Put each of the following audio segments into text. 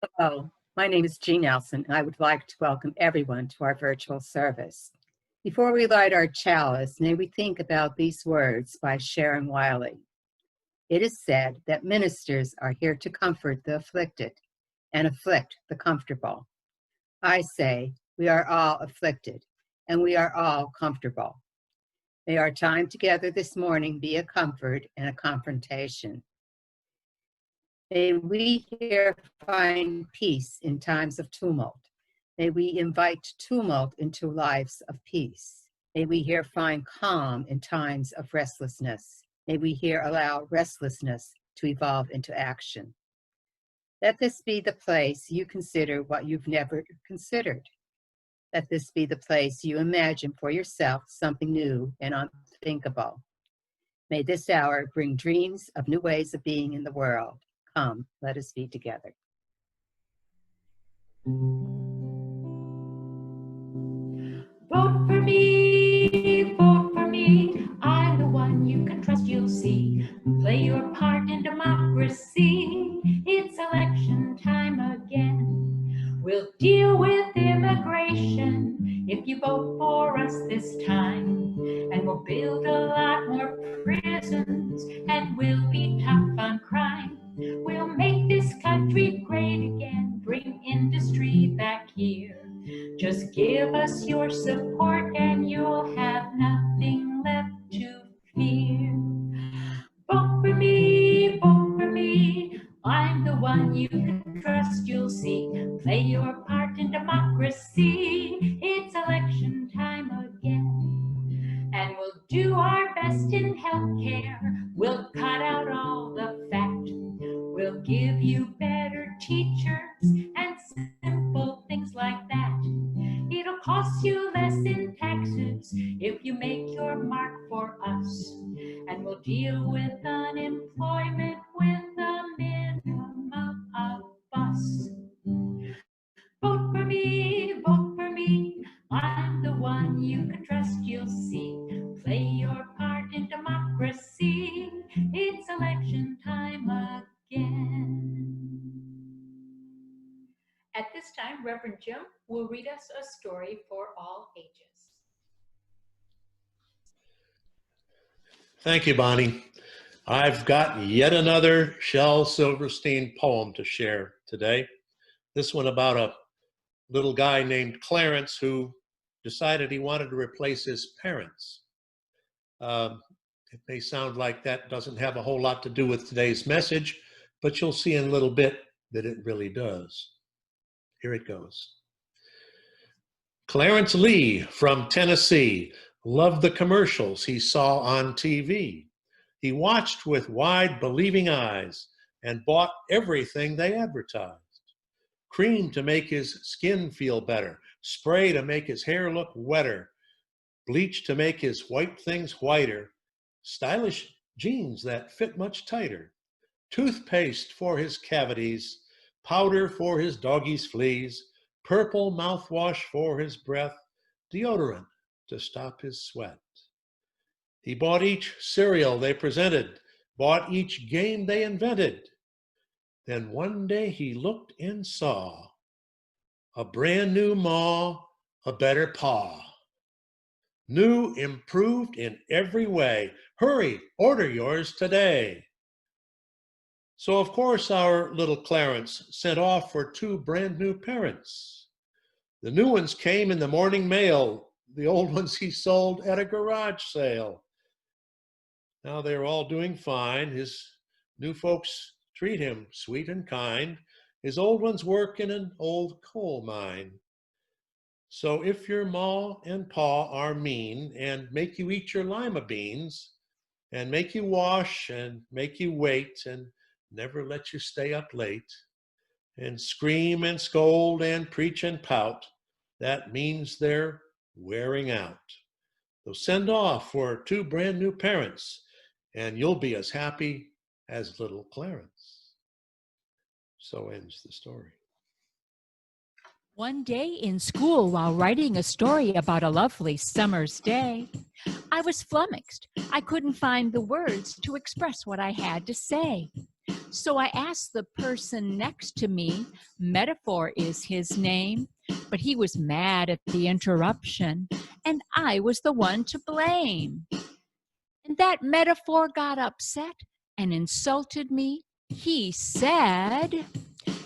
Hello, my name is Jean Nelson, and I would like to welcome everyone to our virtual service. Before we light our chalice, may we think about these words by Sharon Wiley. It is said that ministers are here to comfort the afflicted and afflict the comfortable. I say we are all afflicted and we are all comfortable. May our time together this morning be a comfort and a confrontation. May we here find peace in times of tumult. May we invite tumult into lives of peace. May we here find calm in times of restlessness. May we here allow restlessness to evolve into action. Let this be the place you consider what you've never considered. Let this be the place you imagine for yourself something new and unthinkable. May this hour bring dreams of new ways of being in the world. Come, let us be together. Vote for me, vote for me. I'm the one you can trust, you'll see. Play your part in democracy. It's election time again. We'll deal with immigration if you vote for us this time. And we'll build a lot more prisons, and we'll be tough on crime. We'll make this country great again, bring industry back here. Just give us your support and you'll have nothing left to fear. Vote for me, vote for me. I'm the one you can trust, you'll see. Play your part in democracy. It's election time again. And we'll do our best in healthcare. We'll cut out all the fat. We'll give you better teachers and simple things like that. It'll cost you less in taxes if you make your mark for us. And we'll deal with unemployment with a minimum of us. Vote for me, vote for me. I'm the one you can trust, you'll see. Play your part in democracy. It's election time again. At this time, Reverend Jim will read us a story for all ages. Thank you, Bonnie. I've got yet another Shel Silverstein poem to share today. This one about a little guy named Clarence who decided he wanted to replace his parents. It may sound like that doesn't have a whole lot to do with today's message, but you'll see in a little bit that it really does. Here it goes. Clarence Lee from Tennessee loved the commercials he saw on TV. He watched with wide, believing eyes and bought everything they advertised. Cream to make his skin feel better, spray to make his hair look wetter, bleach to make his white things whiter, stylish jeans that fit much tighter, toothpaste for his cavities, powder for his doggy's fleas, purple mouthwash for his breath, deodorant to stop his sweat. He bought each cereal they presented, bought each game they invented. Then one day he looked and saw a brand new ma, a better pa. New, improved in every way. Hurry, order yours today. So of course our little Clarence sent off for two brand new parents. The new ones came in the morning mail. The old ones he sold at a garage sale. Now they're all doing fine. His new folks treat him sweet and kind. His old ones work in an old coal mine. So if your ma and pa are mean and make you eat your lima beans and make you wash and make you wait and never let you stay up late and scream and scold and preach and pout, that means they're wearing out. So send off for two brand new parents and you'll be as happy as little Clarence. So ends the story. One day in school, while writing a story about a lovely summer's day, I was flummoxed. I couldn't find the words to express what I had to say. So I asked the person next to me, Metaphor is his name, but he was mad at the interruption, and I was the one to blame. And that Metaphor got upset and insulted me. He said,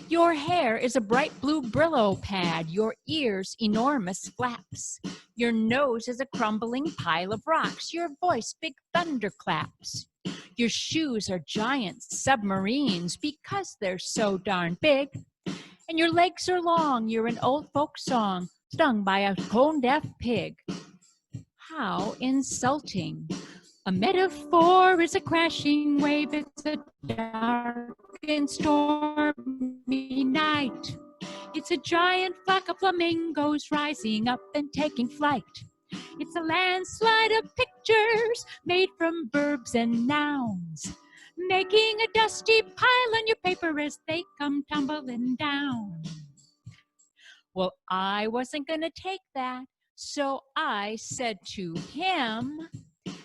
"Your hair is a bright blue Brillo pad, your ears enormous flaps. Your nose is a crumbling pile of rocks, your voice big thunderclaps. Your shoes are giant submarines because they're so darn big. And your legs are long, you're an old folk song, stung by a tone-deaf pig." How insulting. A metaphor is a crashing wave, it's a dark and stormy night. It's a giant flock of flamingos rising up and taking flight. It's a landslide of pictures made from verbs and nouns, making a dusty pile on your paper as they come tumbling down. Well, I wasn't going to take that, so I said to him,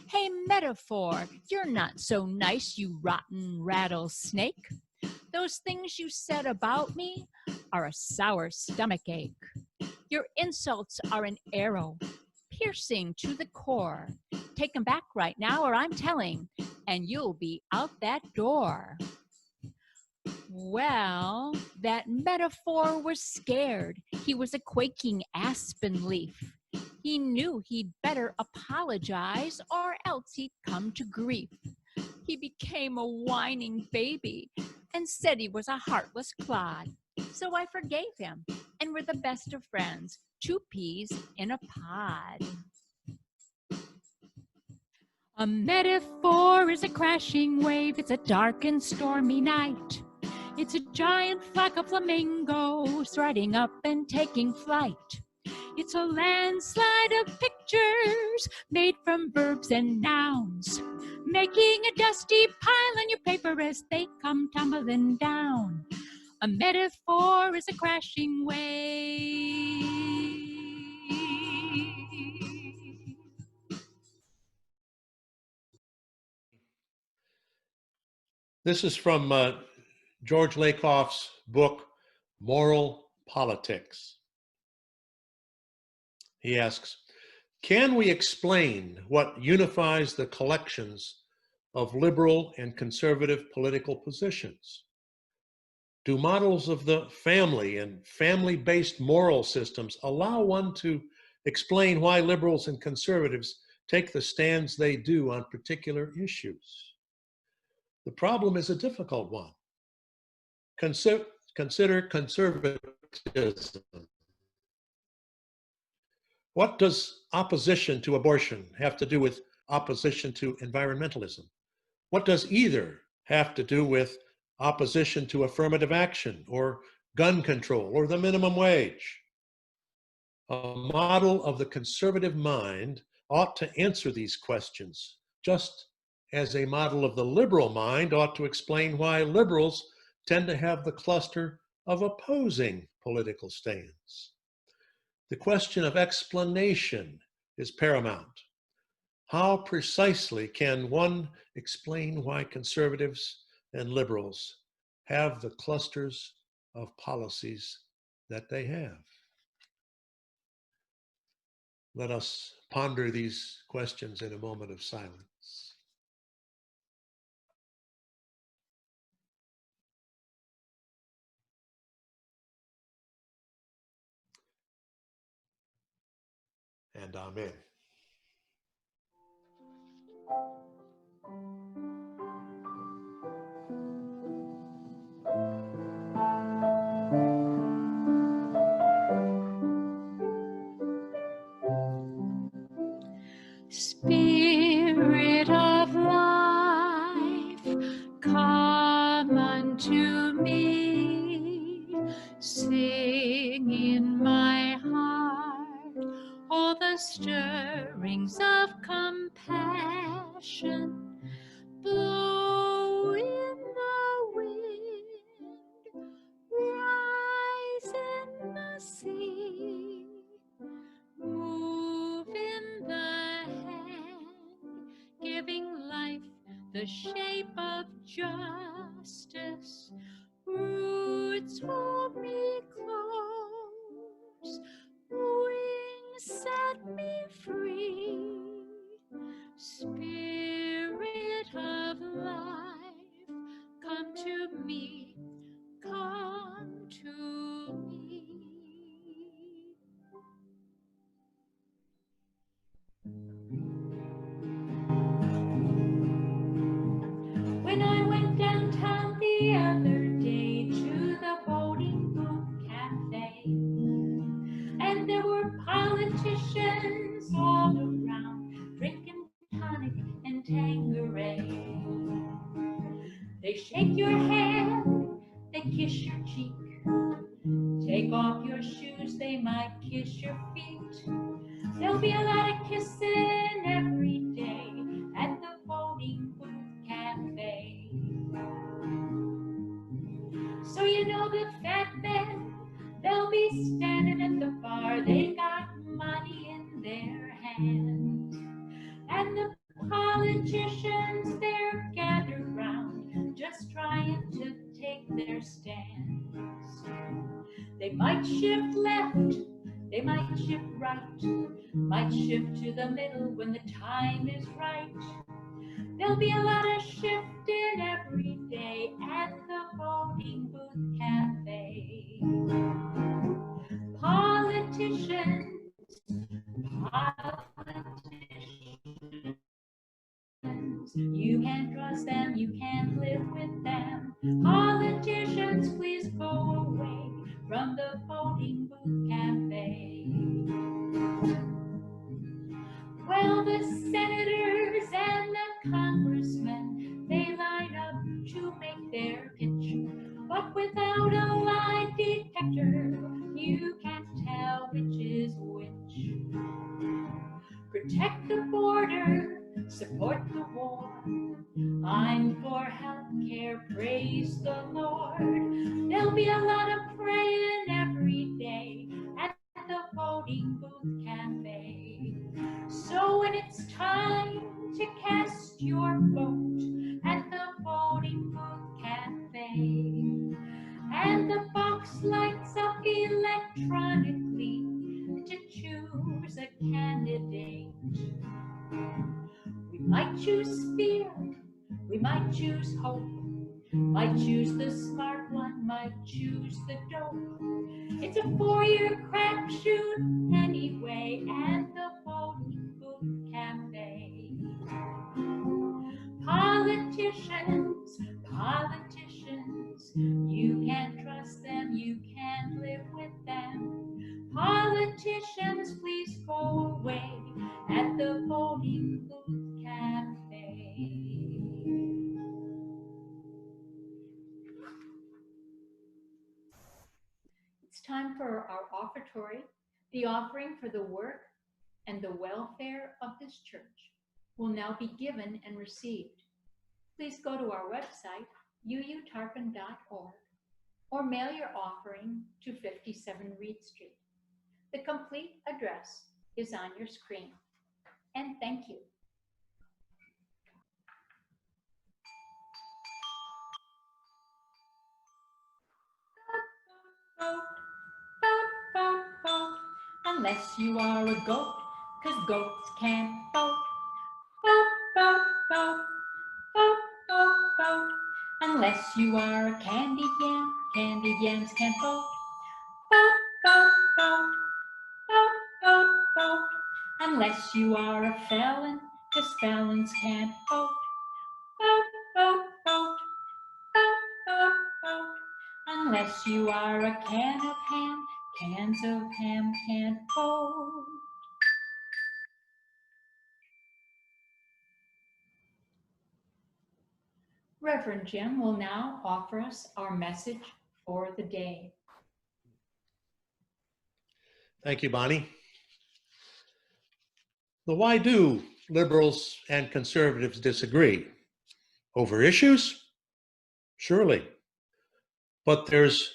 "Hey, Metaphor, you're not so nice, you rotten rattlesnake. Those things you said about me are a sour stomachache. Your insults are an arrow, piercing to the core. Take them back right now or I'm telling, and you'll be out that door." Well, that Metaphor was scared. He was a quaking aspen leaf. He knew he'd better apologize or else he'd come to grief. He became a whining baby and said he was a heartless clod. So I forgave him, and we're the best of friends, two peas in a pod. A metaphor is a crashing wave, it's a dark and stormy night. It's a giant flock of flamingos riding up and taking flight. It's a landslide of pictures made from verbs and nouns, making a dusty pile on your paper as they come tumbling down. A metaphor is a crashing wave. This is from George Lakoff's book, Moral Politics. He asks, can we explain what unifies the collections of liberal and conservative political positions? Do models of the family and family-based moral systems allow one to explain why liberals and conservatives take the stands they do on particular issues? The problem is a difficult one. Consider conservatism. What does opposition to abortion have to do with opposition to environmentalism? What does either have to do with opposition to affirmative action or gun control or the minimum wage? A model of the conservative mind ought to answer these questions, just as a model of the liberal mind ought to explain why liberals tend to have the cluster of opposing political stands. The question of explanation is paramount. How precisely can one explain why conservatives and liberals have the clusters of policies that they have? Let us ponder these questions in a moment of silence. And amen. Spirit of life, come unto me. Sing in my heart all the stirrings of compassion. Blow in the wind, rise in the sea. Move in the hand, giving life the shape of justice. kiss your cheek. Take off your shoes, they might kiss your feet. There'll be a lot of kissing every day at the voting booth cafe. So you know the fat men, they'll be standing at the bar. They got money in their hands. And the politicians, they're gathered round, just trying to take their stands. They might shift left, they might shift right, might shift to the middle when the time is right. There'll be a lot of shifting every day at the voting booth cafe. Politicians, you can't trust them, you can't live with them. Politicians, please go away from the voting booth cafe. Well, the senators and the congressmen, they line up to make their pitch. But without a lie detector, you can't tell which is which. Protect the border, support the war. I'm for health care, praise the Lord. There'll be a lot of praying every day at the voting booth cafe. So when it's time to cast your vote at the voting booth cafe, and the box lights up electronically to choose a candidate, we might choose fear, we might choose hope, might choose the smart one, might choose the dope. It's a 4-year crapshoot anyway at the voting booth cafe. Politicians, politicians, you can't trust them, you can't live with them. Politicians, please go away at the voting booth cafe. It's time for our offertory. The offering for the work and the welfare of this church will now be given and received. Please go to our website, uutarpon.org, or mail your offering to 57 Reed Street. The complete address is on your screen. And thank you. Unless you are a goat, 'cause goats can't vote. Vote, vote, vote, vote, vote, vote. Unless you are a candy yam, candy yams can't vote. Vote, vote, vote, vote, vote, vote. Unless you are a felon, 'cause felons can't vote. Vote, vote, vote, vote, vote, vote. Unless you are a can of ham, cans of ham can't vote. Reverend Jim will now offer us our message for the day. Thank you, Bonnie. Well, why do liberals and conservatives disagree? Over issues? Surely. But there's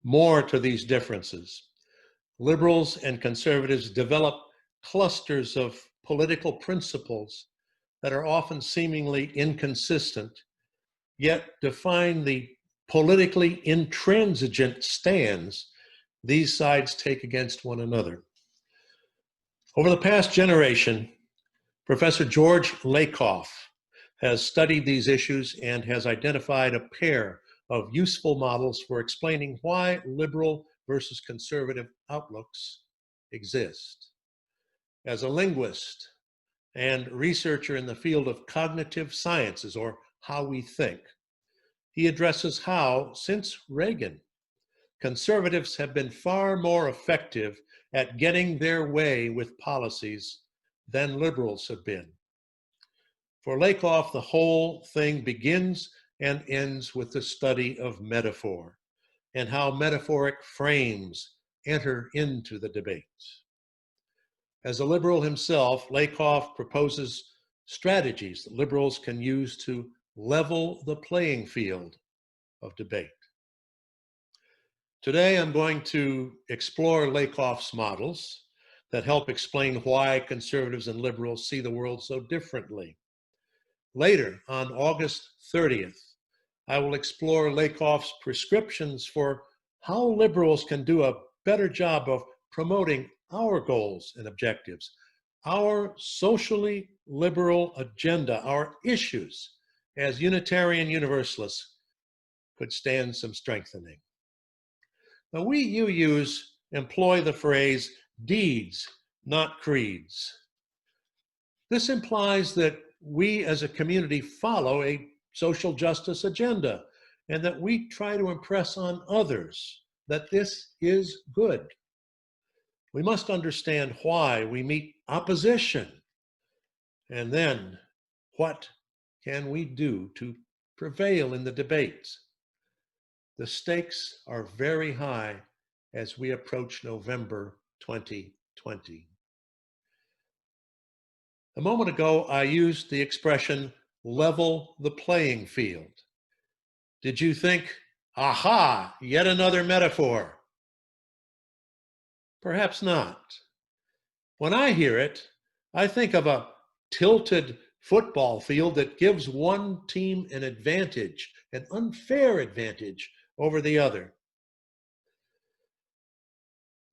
more to these differences. Liberals and conservatives develop clusters of political principles that are often seemingly inconsistent, yet define the politically intransigent stands these sides take against one another. Over the past generation, Professor George Lakoff has studied these issues and has identified a pair of useful models for explaining why liberal versus conservative outlooks exist. As a linguist and researcher in the field of cognitive sciences, or how we think, he addresses how, since Reagan, conservatives have been far more effective at getting their way with policies than liberals have been. For Lakoff, the whole thing begins and ends with the study of metaphor. and how metaphoric frames enter into the debate. As a liberal himself, Lakoff proposes strategies that liberals can use to level the playing field of debate. Today, I'm going to explore Lakoff's models that help explain why conservatives and liberals see the world so differently. Later, on August 30th, I will explore Lakoff's prescriptions for how liberals can do a better job of promoting our goals and objectives, our socially liberal agenda, our issues as Unitarian Universalists could stand some strengthening. Now, we UUs employ the phrase deeds, not creeds. This implies that we as a community follow a social justice agenda and that we try to impress on others that this is good. We must understand why we meet opposition, and then what can we do to prevail in the debates. The stakes are very high as we approach November 2020. A moment ago, I used the expression level the playing field. Did you think, aha, yet another metaphor? Perhaps not. When I hear it, I think of a tilted football field that gives one team an advantage, an unfair advantage over the other.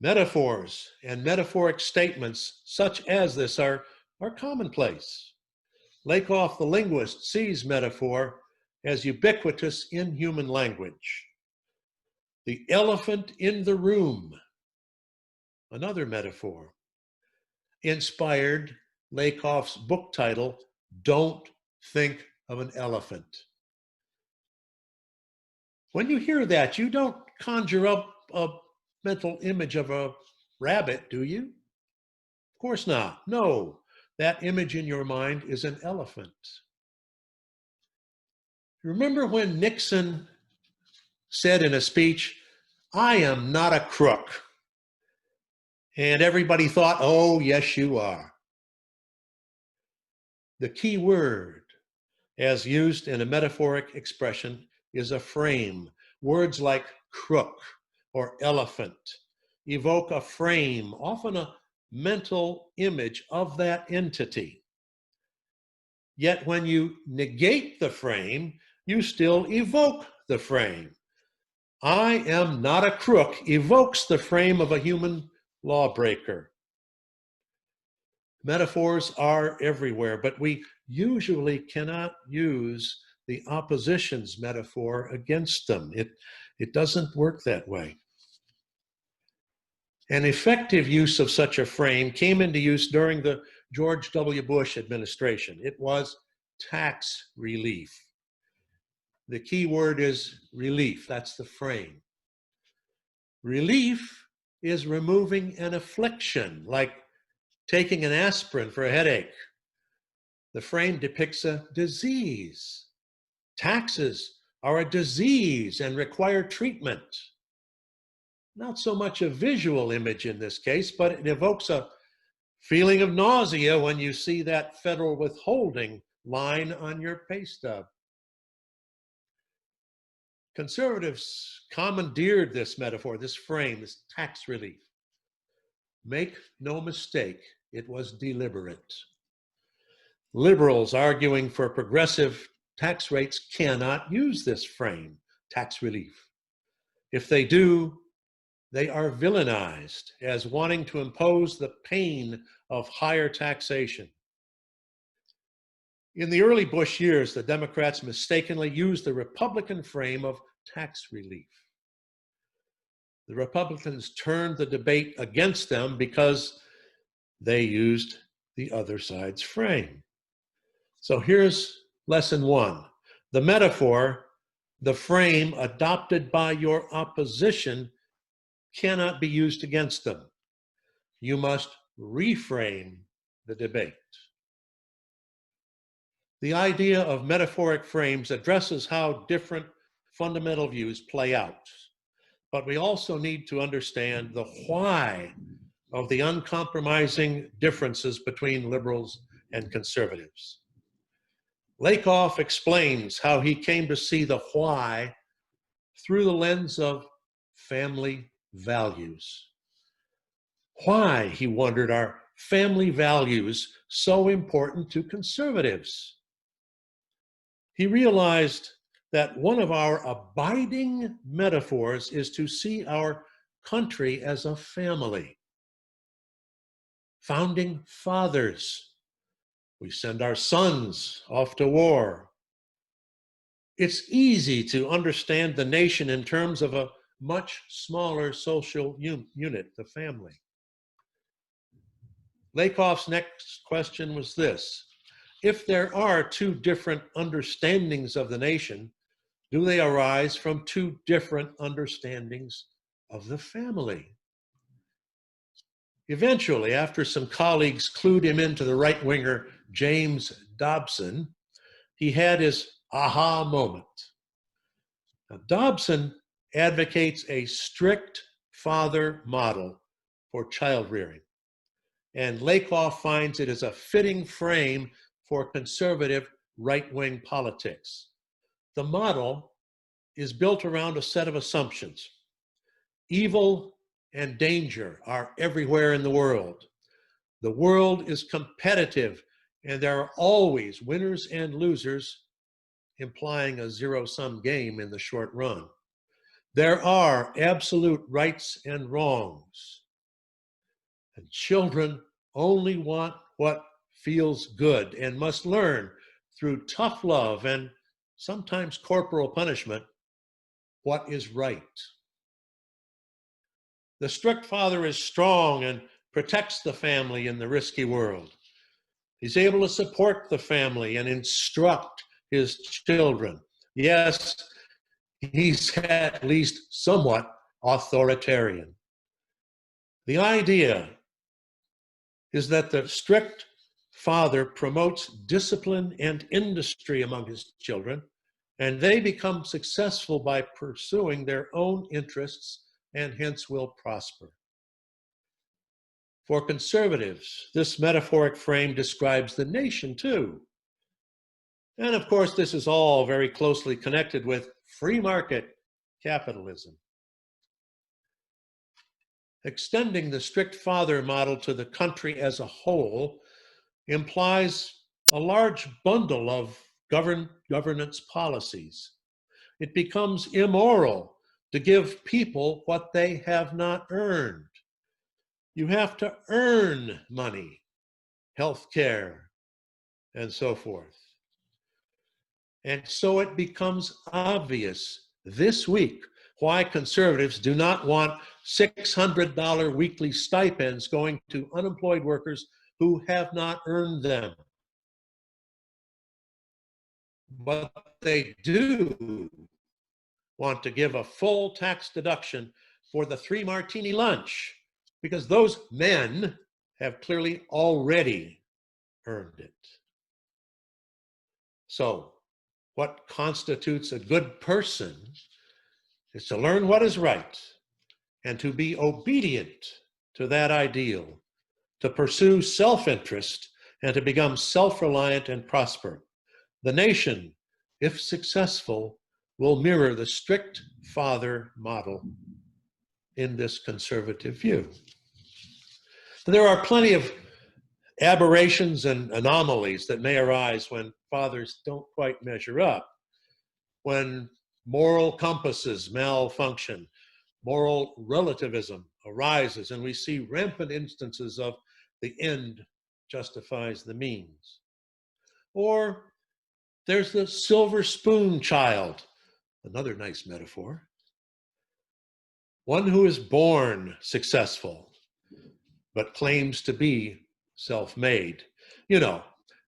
Metaphors and metaphoric statements such as this are commonplace. Lakoff, the linguist, sees metaphor as ubiquitous in human language. The elephant in the room, another metaphor, inspired Lakoff's book title, Don't Think of an Elephant. When you hear that, you don't conjure up a mental image of a rabbit, do you? Of course not. No, that image in your mind is an elephant. Remember when Nixon said in a speech, I am not a crook. And everybody thought, oh, yes, you are. The key word, as used in a metaphoric expression, is a frame. Words like crook or elephant evoke a frame, often a mental image of that entity. Yet when you negate the frame, you still evoke the frame. I am not a crook evokes the frame of a human lawbreaker. Metaphors are everywhere, but we usually cannot use the opposition's metaphor against them. It doesn't work that way. An effective use of such a frame came into use during the George W. Bush administration. It was tax relief. The key word is relief. That's the frame. Relief is removing an affliction, like taking an aspirin for a headache. The frame depicts a disease. Taxes are a disease and require treatment. Not so much a visual image in this case, but it evokes a feeling of nausea when you see that federal withholding line on your pay stub. Conservatives commandeered this metaphor, this frame, this tax relief. Make no mistake, it was deliberate. Liberals arguing for progressive tax rates cannot use this frame, tax relief. If they do, they are villainized as wanting to impose the pain of higher taxation. In the early Bush years, the Democrats mistakenly used the Republican frame of tax relief. The Republicans turned the debate against them because they used the other side's frame. So here's lesson one. The metaphor, the frame adopted by your opposition cannot be used against them. You must reframe the debate. The idea of metaphoric frames addresses how different fundamental views play out. but we also need to understand the why of the uncompromising differences between liberals and conservatives. Lakoff explains how he came to see the why through the lens of family values. Why, he wondered, are family values so important to conservatives? He realized that one of our abiding metaphors is to see our country as a family. Founding fathers, we send our sons off to war. It's easy to understand the nation in terms of a much smaller social unit, the family. Lakoff's next question was this: if there are two different understandings of the nation, do they arise from two different understandings of the family? Eventually, after some colleagues clued him into the right-winger James Dobson, he had his aha moment. Now, Dobson advocates a strict father model for child rearing, and Lakoff finds it as a fitting frame for conservative right-wing politics. The model is built around a set of assumptions. Evil and danger are everywhere in the world. The world is competitive, and there are always winners and losers, implying a zero-sum game in the short run. There are absolute rights and wrongs, and children only want what feels good and must learn through tough love and sometimes corporal punishment what is right. The strict father is strong and protects the family in the risky world. He's able to support the family and instruct his children. Yes, he's at least somewhat authoritarian. The idea is that the strict father promotes discipline and industry among his children, and they become successful by pursuing their own interests and hence will prosper. For conservatives, this metaphoric frame describes the nation too. And of course, this is all very closely connected with free market capitalism. Extending the strict father model to the country as a whole implies a large bundle of governance policies. It becomes immoral to give people what they have not earned. You have to earn money, health care, and so forth. And so it becomes obvious this week why conservatives do not want $600 weekly stipends going to unemployed workers who have not earned them. But they do want to give a full tax deduction for the 3-martini lunch, because those men have clearly already earned it. So, what constitutes a good person is to learn what is right and to be obedient to that ideal, to pursue self-interest and to become self-reliant and prosper. The nation, if successful, will mirror the strict father model in this conservative view. There are plenty of aberrations and anomalies that may arise when fathers don't quite measure up, when moral compasses malfunction, moral relativism arises, and we see rampant instances of the end justifies the means. Or there's the silver spoon child, another nice metaphor. One who is born successful, but claims to be self-made. You know,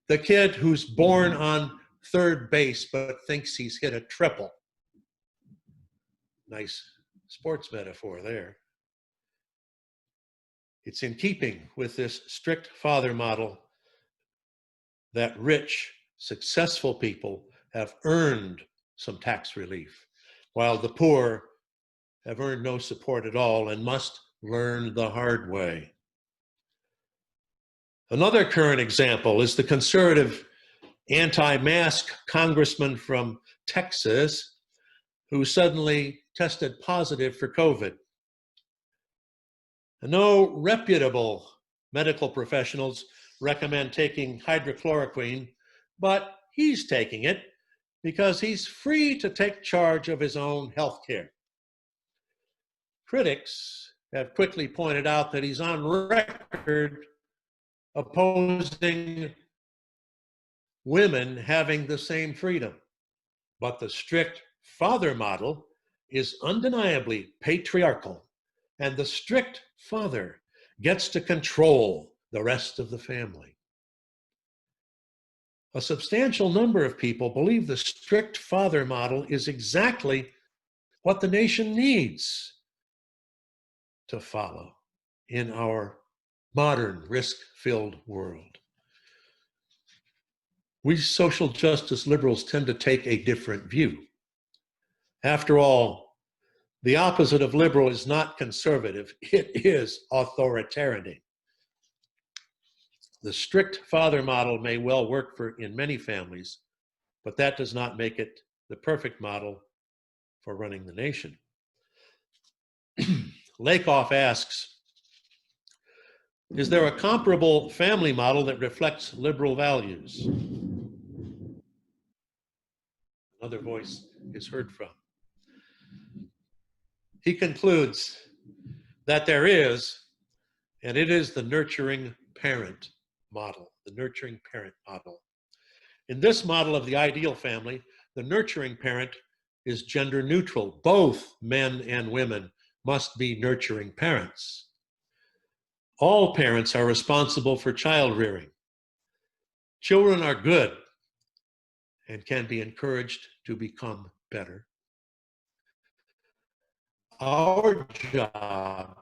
the kid who's born on third base, but thinks he's hit a triple. Nice sports metaphor there. It's in keeping with this strict father model that rich, successful people have earned some tax relief, while the poor have earned no support at all and must learn the hard way. Another current example is the conservative anti-mask congressman from Texas who suddenly tested positive for COVID. No reputable medical professionals recommend taking hydrochloroquine, but he's taking it because he's free to take charge of his own health care. Critics have quickly pointed out that he's on record opposing women having the same freedom. But the strict father model is undeniably patriarchal, and the strict father gets to control the rest of the family. A substantial number of people believe the strict father model is exactly what the nation needs to follow in our modern risk-filled world. We social justice liberals tend to take a different view. After all, the opposite of liberal is not conservative, it is authoritarian. The strict father model may well work in many families, but that does not make it the perfect model for running the nation. Lakoff asks, is there a comparable family model that reflects liberal values? Another voice is heard from. He concludes that there is, and it is the nurturing parent model, the nurturing parent model. In this model of the ideal family, the nurturing parent is gender neutral. Both men and women must be nurturing parents. All parents are responsible for child rearing. Children are good and can be encouraged to become better. Our job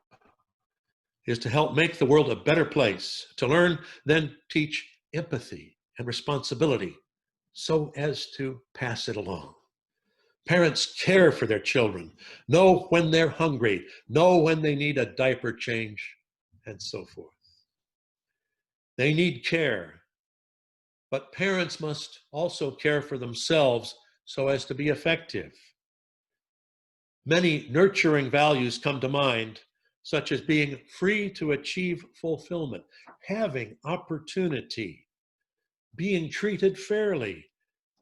is to help make the world a better place, to learn, then teach empathy and responsibility so as to pass it along. Parents care for their children, know when they're hungry, know when they need a diaper change, and so forth. They need care, but parents must also care for themselves so as to be effective. Many nurturing values come to mind, such as being free to achieve fulfillment, having opportunity, being treated fairly,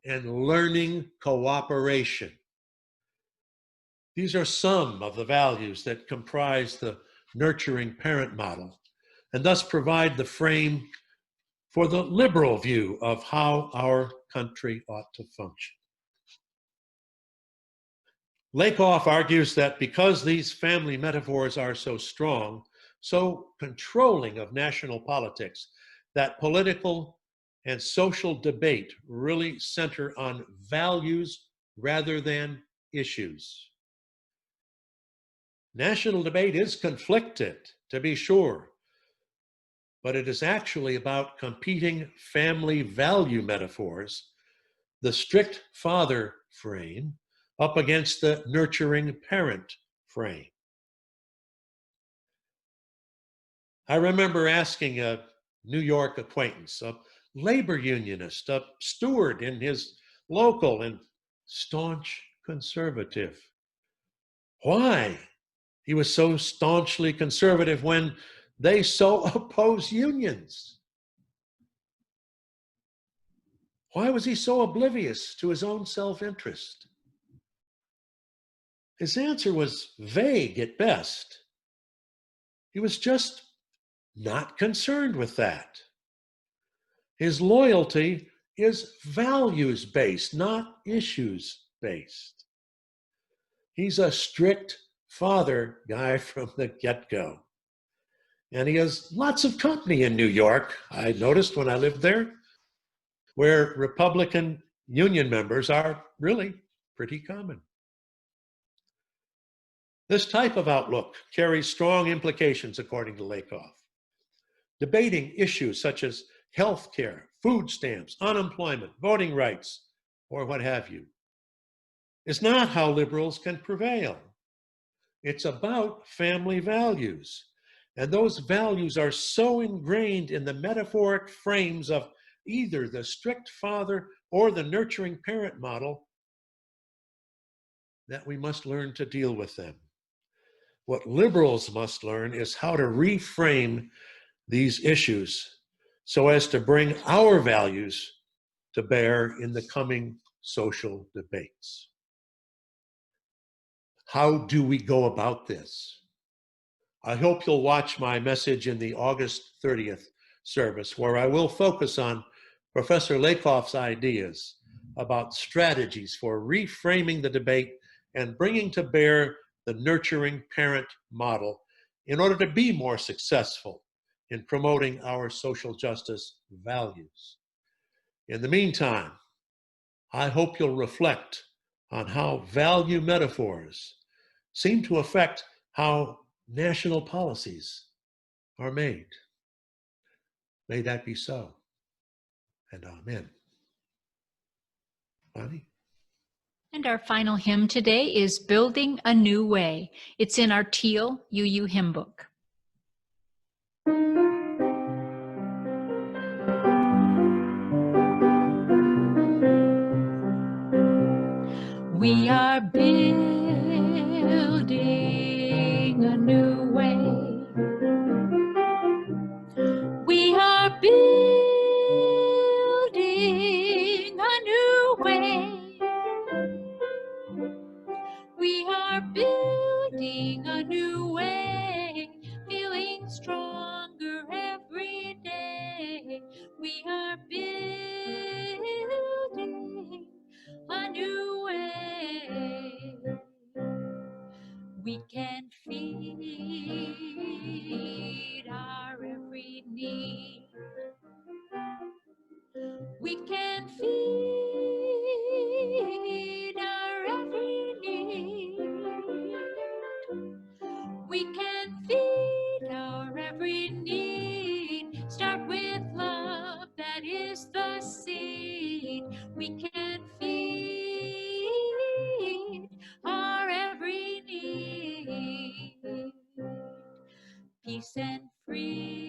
and learning cooperation. These are some of the values that comprise the nurturing parent model, and thus provide the frame for the liberal view of how our country ought to function. Lakoff argues that because these family metaphors are so strong, so controlling of national politics, that political and social debate really center on values rather than issues. National debate is conflicted, to be sure, but it is actually about competing family value metaphors, the strict father frame up against the nurturing parent frame. I remember asking a New York acquaintance, a labor unionist, a steward in his local and staunch conservative, why he was so staunchly conservative when they so oppose unions. Why was he so oblivious to his own self-interest? His answer was vague at best. He was just not concerned with that. His loyalty is values-based, not issues-based. He's a strict father guy from the get-go. And he has lots of company in New York, I noticed when I lived there, where Republican union members are really pretty common. This type of outlook carries strong implications, according to Lakoff. Debating issues such as health care, food stamps, unemployment, voting rights, or what have you, is not how liberals can prevail. It's about family values. And those values are so ingrained in the metaphoric frames of either the strict father or the nurturing parent model that we must learn to deal with them. What liberals must learn is how to reframe these issues so as to bring our values to bear in the coming social debates. How do we go about this? I hope you'll watch my message in the August 30th service, where I will focus on Professor Lakoff's ideas about strategies for reframing the debate and bringing to bear the nurturing parent model in order to be more successful in promoting our social justice values. In the meantime, I hope you'll reflect on how value metaphors seem to affect how national policies are made. May that be so, and amen. Bonnie? And our final hymn today is Building a New Way. It's in our teal UU hymn book. We are building a new way. We are building a new way. We are building a new way, feeling stronger every day. We are building a new way. We can feed our every need. We can feed our every need. We can feed our every need. Start with love, that is the seed. We can feed our every need. Peace and freedom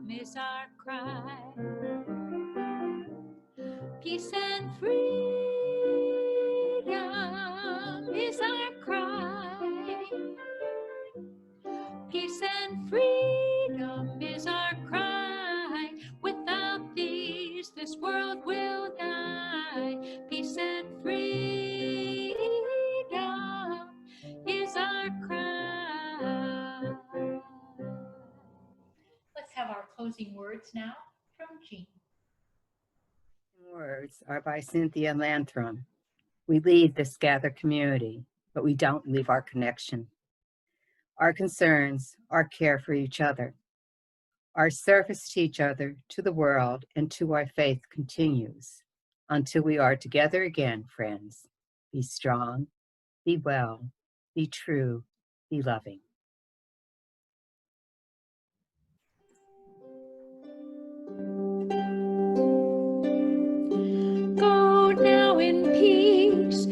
is our cry. Peace and freedom is our cry. Peace and freedom is our cry. Without these, this world will die. Peace and freedom is our cry. Let's have our closing words now from Jean. Words are by Cynthia Lanthrum. We leave this gathered community, but we don't leave our connection. Our concerns, our care for each other, our service to each other, to the world, and to our faith continues until we are together again, friends. Be strong, be well, be true, be loving. Go now in peace.